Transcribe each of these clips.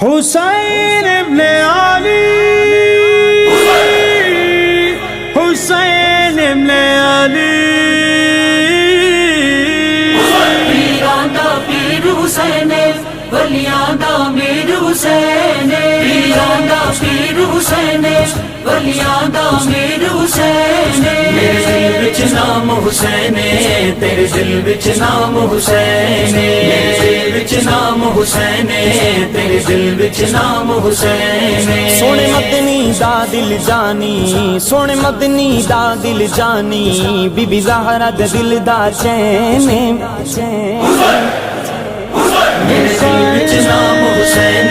حسین ابن علی، حسین ابن علی، پیراں دا پیر حسین، ولیاں دا امیر حسین، پیراں دا پیر حسین، ولیاں دا امیر حسین، میرے دل وچ نام حسین، تیرے دل وچ نام حسین، میرے دل وچ نام حسین، تیرے دل وچ نام حسین، سونے مدنی دا دل جانی، سونے مدنی دا دل جانی، بی بی زہرا دا دل دا چین، میرے دل وچ نام حسین،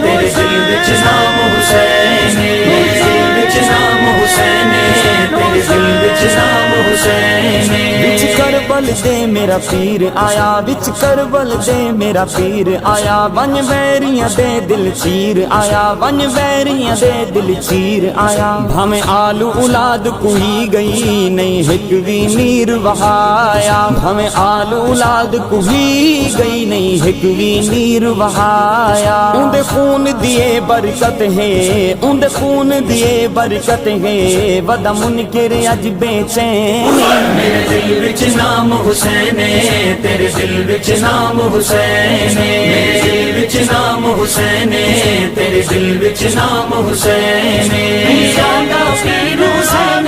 تیرے دل وچ نام حسین، میرے دل وچ نام حسین، تیرے دل وچ نام حسین، وچ کربل دے میرا پیر آیا، وچ کربل دے میرا پیر آیا، ون بیریاں دے دل چیر آیا، ون بیریاں دے دل چیر آیا، بھامیں آلو اولاد کوئی گئی نہیں ہک وی نیر وہایا، بھامیں آلو اولاد کوئی گئی نہیں ہک وی نیر وہایا، اندے خون دیے برکت ہے، اندے خون دیے برکت ہے، ودا منکر اج بے چین، میرے دل وچ نام حسین، تیرے دل وچ نام حسین، میرے دل وچ نام حسین، تیرے دل وچ نام حسین، پیراں دا پیر حسین،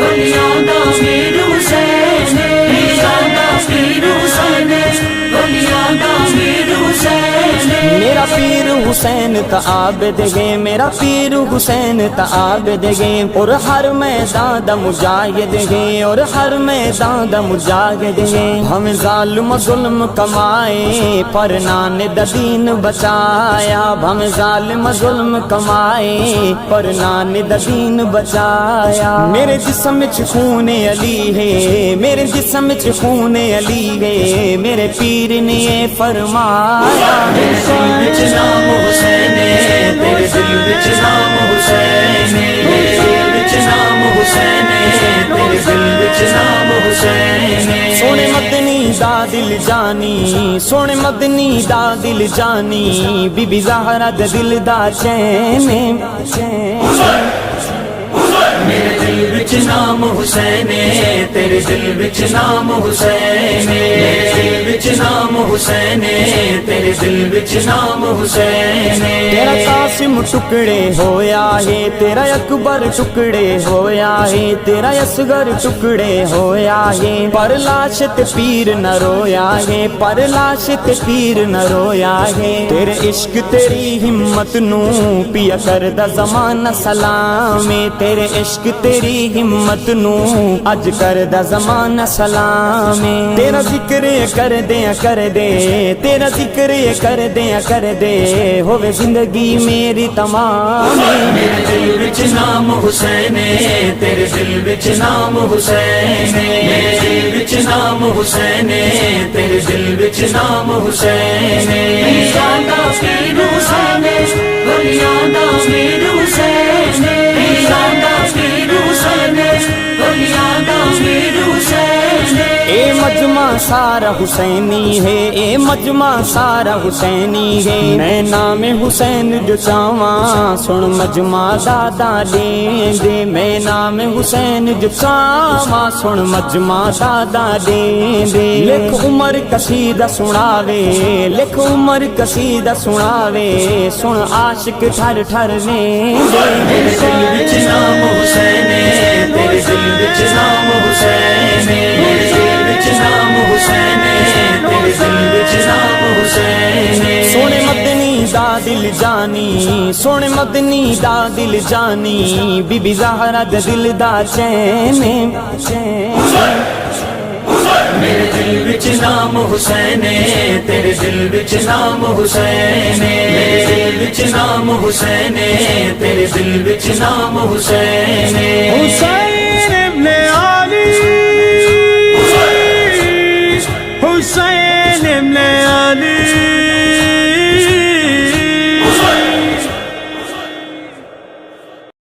ولیاں دا امیر حسین، پیراں دا پیر حسین، ولیاں دا امیر حسین، میرا پیر حسین تا عابد ہے، میرا پیر حسین تا عابد ہے، اور ہر میدان دا مجاہد ہے، اور ہر میدان دا مجاہد ہے، ہم ظالم ظلم کمائے پر نان دا دین بچایا، ہم ظالم ظلم کمائے پر نان دا دین بچایا، میرے جسم وچ خون علی ہے، میرے جسم وچ خون علی ہے، میرے پیر نے یہ فرمایا، دل وچ نام حسین، تیرے دل وچ نام حسین، میرے دل وچ نام حسین، تیرے دل وچ نام حسین، سونے مدنی دا دل جانی، سونے مدنی دا دل جانی، بی بی زہرا دا دل دا چین، میرے دل وچ نام حسین، تیرے دل وچ نام حسین، میرے دل وچ نام حسین، تیرے دل وچ نام حسین، تیرا قاسم ٹکڑے ہویا ہے، تیرا اکبر ٹکڑے ہویا ہے، تیرا اصغر ٹکڑے ہویا ہے، پر لاش تے پیر نہ رویا ہے، پر لاش تے پیر نہ رویا ہے، تیرے عشق تیری ہمت نو پیا کردا زمانہ سلام، تیرے عشق تیری ہمت نو اج کردا زمانہ سلام، تیرا ذکر کر دے، تیرا ذکر کر دے، ہوے زندگی میری تمام، میرے دل وچ نام حسین، تیرے دل وچ نام حسین، میرے دل وچ نام حسین، تیرے دل وچ نام حسین، پیراں دا پیر حسین، ولیاں دا امیر حسین، پیراں دا پیر حسین، ولیاں دا امیر حسین، اے مجمع سارا حسینی ہے، اے مجمع سارا حسینی ہے، میں نام حسین جو چاواں سن مجمع دادا دیں دے، میں نام حسین جو چاواں سن مجمع دادا دیں دے، لکھ عمر قصیدہ سناوے، لکھ عمر قصیدہ سناوے، سن عاشق ٹھر ٹھر نے دے، میرے دل وچ نام حسین، تیرے دل وچ نام حسین، میرے دل وچ نام حسین، تیرے دل وچ نام حسین، سونے مدنی دا دل جانی، سونے مدنی دا دل جانی، بی بی زہرا دا دل دا چین، میرے دل وچ نام حسین، تیرے دل وچ نام حسین، میرے دل وچ نام حسین، تیرے دل وچ نام حسین، حسین